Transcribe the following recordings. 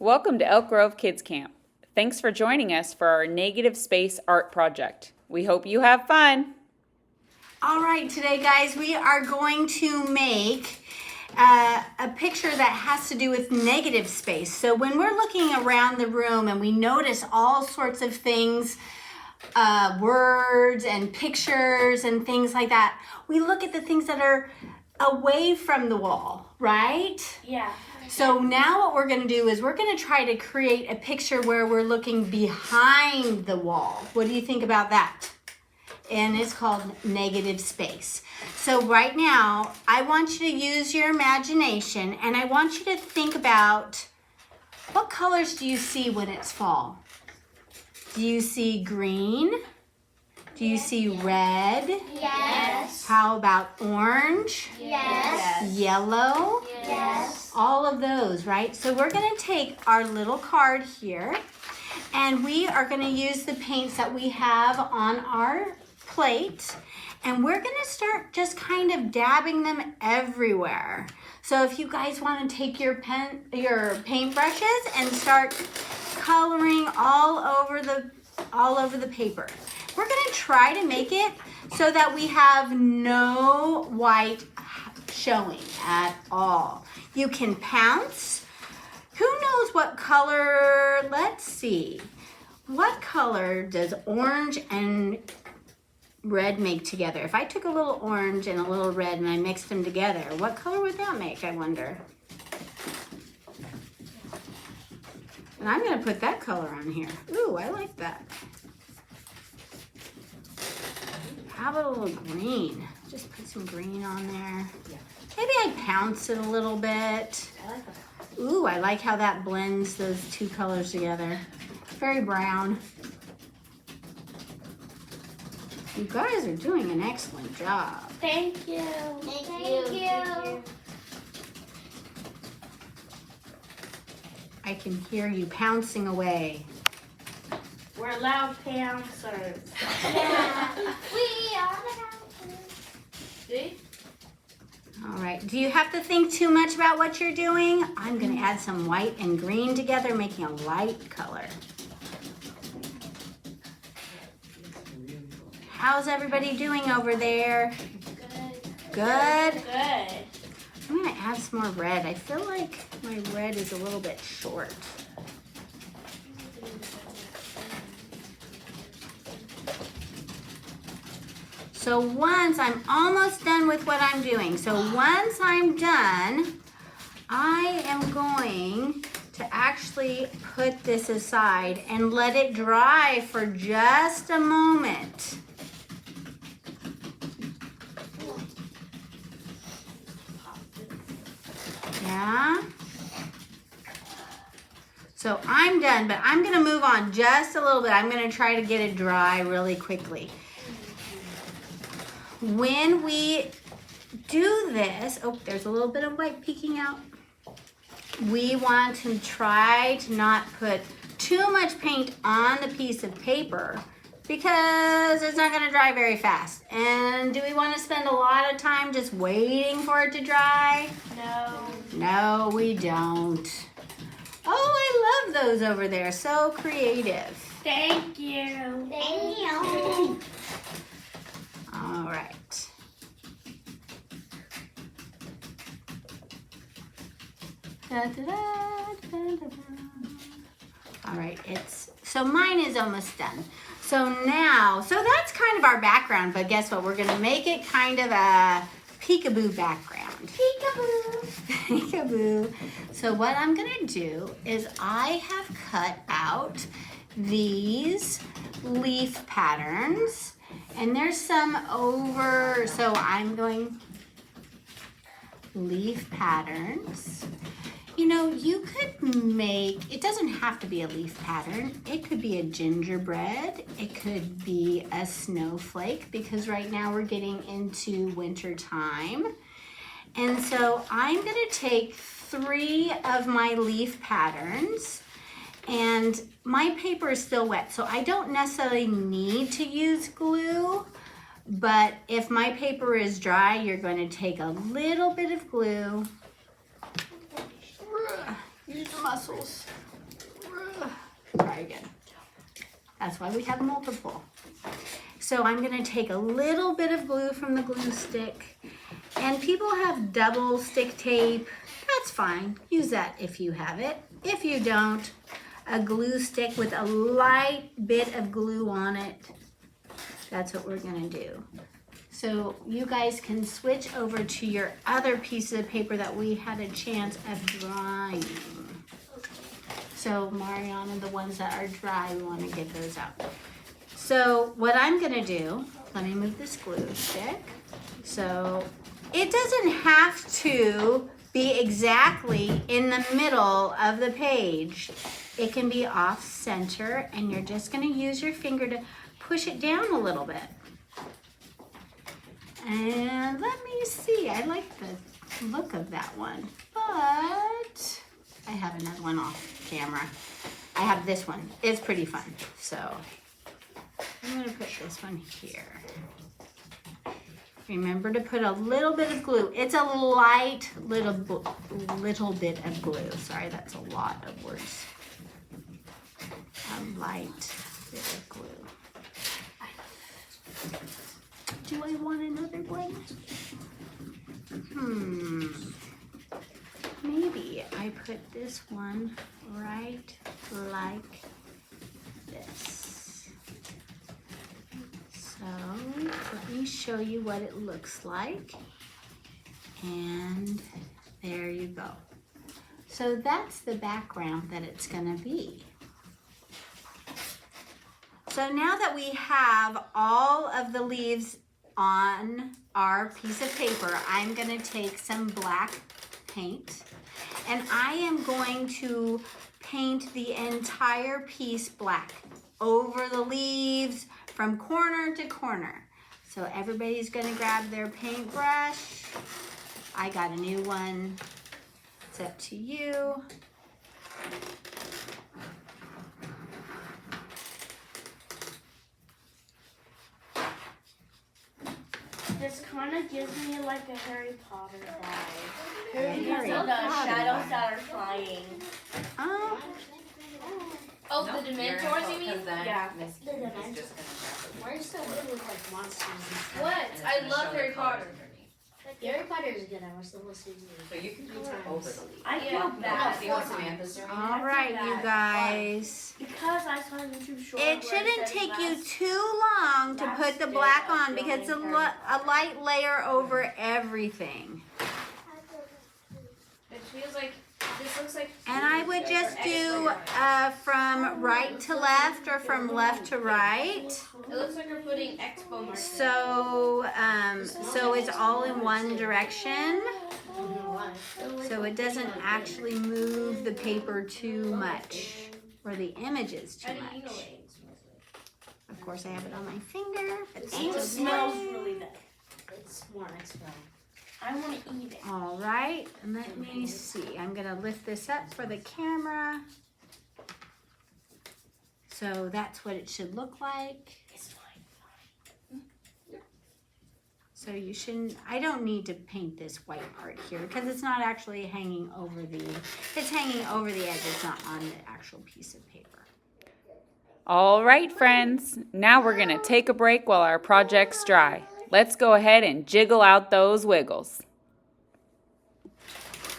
Welcome to Elk Grove Kids Camp. Thanks for joining us for our negative space art project. We hope you have fun. All right, today guys, we are going to make a picture that has to do with negative space. So when we're looking around the room and we notice all sorts of things, words and pictures and things like that, we look at the things that are away from the wall, right? Yeah. So now what we're going to do is we're going to try to create a picture where we're looking behind the wall. What do you think about that? And it's called negative space. So right now, I want you to use your imagination and I want you to think about what colors do you see when it's fall? Do you see green? Do you see red? Yes. How about orange? Yes. Yellow? Yes. All of those, right? So we're going to take our little card here and we are going to use the paints that we have on our plate and we're going to start just kind of dabbing them everywhere. So if you guys want to take your paintbrushes and start coloring all over the paper. We're going to try to make it so that we have no white showing at all. You can pounce. Who knows what color? Let's see. What color does orange and red make together? If I took a little orange and a little red and I mixed them together, what color would that make, I wonder? And I'm going to put that color on here. Ooh, I like that. How about a little green? Just put some green on there. Maybe I pounce it a little bit. Ooh, I like how that blends those two colors together. Very brown. You guys are doing an excellent job. Thank you. Thank you. I can hear you pouncing away. We're loud pouncers. Yeah. We are the pouncers. See? All right, do you have to think too much about what you're doing? I'm gonna add some white and green together, making a light color. How's everybody doing over there? Good. Good? Good. I'm gonna add some more red. I feel like my red is a little bit short. So once I'm almost done with what I'm doing, so once I'm done, I am going to actually put this aside and let it dry for just a moment. Yeah. So I'm done, but I'm gonna move on just a little bit. I'm gonna try to get it dry really quickly. When we do this, oh, there's a little bit of white peeking out. We want to try to not put too much paint on the piece of paper because it's not gonna dry very fast. And do we wanna spend a lot of time just waiting for it to dry? No. No, we don't. Oh, I love those over there, so creative. Thank you. Thank you. All right. Da, da, da, da, da, da. All right, so mine is almost done. So now, so that's kind of our background, but guess what? We're gonna make it kind of a peekaboo background. Peekaboo. Peekaboo. So what I'm gonna do is I have cut out these leaf patterns. And there's some over, so I'm going leaf patterns. You know, you could make, it doesn't have to be a leaf pattern. It could be a gingerbread. It could be a snowflake because right now we're getting into winter time. And so I'm gonna take 3 of my leaf patterns and my paper is still wet, so I don't necessarily need to use glue, but if my paper is dry, you're going to take a little bit of glue. Use the muscles. Try again. That's why we have multiple. So I'm gonna take a little bit of glue from the glue stick. And people have double stick tape. That's fine. Use that if you have it. If you don't, a glue stick with a light bit of glue on it. That's what we're gonna do. So you guys can switch over to your other pieces of paper that we had a chance of drying. So Mariana, the ones that are dry, we wanna get those out. So what I'm gonna do, let me move this glue stick. So it doesn't have to be exactly in the middle of the page. It can be off center, and you're just gonna use your finger to push it down a little bit. And let me see, I like the look of that one, but I have another one off camera. I have this one, it's pretty fun. So I'm gonna put this one here. Remember to put a little bit of glue. It's a light little bit of glue. Sorry, that's a lot of words. A light bit of glue. Do I want another one? Maybe I put this one right like this. So let me show you what it looks like. And there you go. So that's the background that it's gonna be. So now that we have all of the leaves on our piece of paper, I'm gonna take some black paint and I am going to paint the entire piece black over the leaves from corner to corner. So everybody's gonna grab their paintbrush. I got a new one. It's up to you. This kind of gives me like a Harry Potter vibe. Harry Because of the Potter shadows vibe. that are flying. Oh, the Dementors, you mean? Yeah. We're still living with like monsters and stuff. What? I love Harry Potter. Harry Potter is good. I watched the whole season. So you can color over the leaf. I Yeah, feel that. bad. See what Samantha's doing? All right, you guys. Because I saw a YouTube short. It where shouldn't says take you last- too long to put the day black of on because it's a, filming Harry a light layer over everything. It feels like, this looks like. And I would just do from right to left or from left to right. It looks like we're putting expo markers. So, so it's all in one direction. So it doesn't actually move the paper too much or the images too much. Of course, I have it on my finger, but It that's smells okay. really bad. It's more expo. I want to eat it. All right, and let me see. I'm gonna lift this up for the camera. So that's what it should look like. It's fine. So you shouldn't, I don't need to paint this white part here because it's not actually hanging over the, it's hanging over the edge, it's not on the actual piece of paper. All right, friends. Now we're gonna take a break while our project's dry. Let's go ahead and jiggle out those wiggles.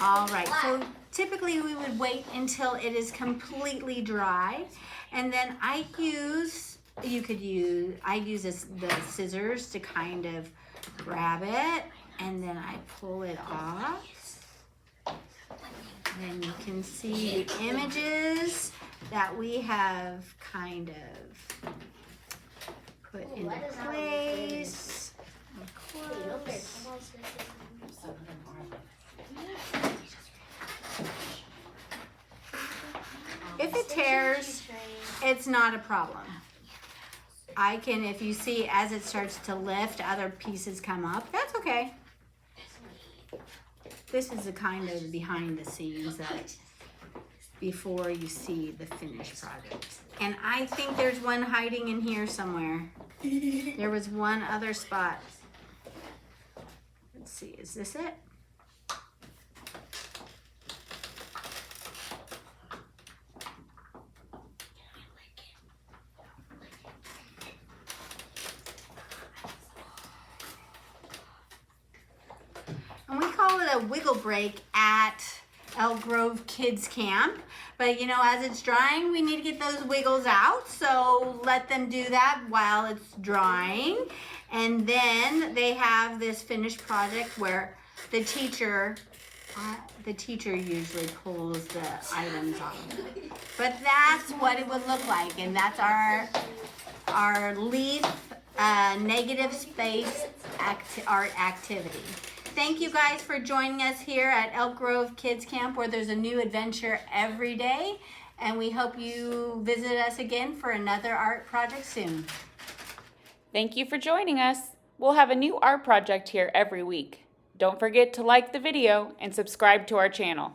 All right, so typically we would wait until it is completely dry. And then I use the scissors to kind of grab it. And then I pull it off. And then you can see the images that we have kind of put into place. Of course. If it tears, it's not a problem. I can, if you see as it starts to lift, other pieces come up. That's okay. This is the kind of behind the scenes that before you see the finished product. And I think there's one hiding in here somewhere. There was one other spot. Let's see, is this it? a wiggle break at Elk Grove Kids Camp. But you know, as it's drying, we need to get those wiggles out. So let them do that while it's drying. And then they have this finished project where the teacher usually pulls the items off. But that's what it would look like. And that's our leaf negative space art activity. Thank you guys for joining us here at Elk Grove Kids Camp, where there's a new adventure every day. And we hope you visit us again for another art project soon. Thank you for joining us. We'll have a new art project here every week. Don't forget to like the video and subscribe to our channel.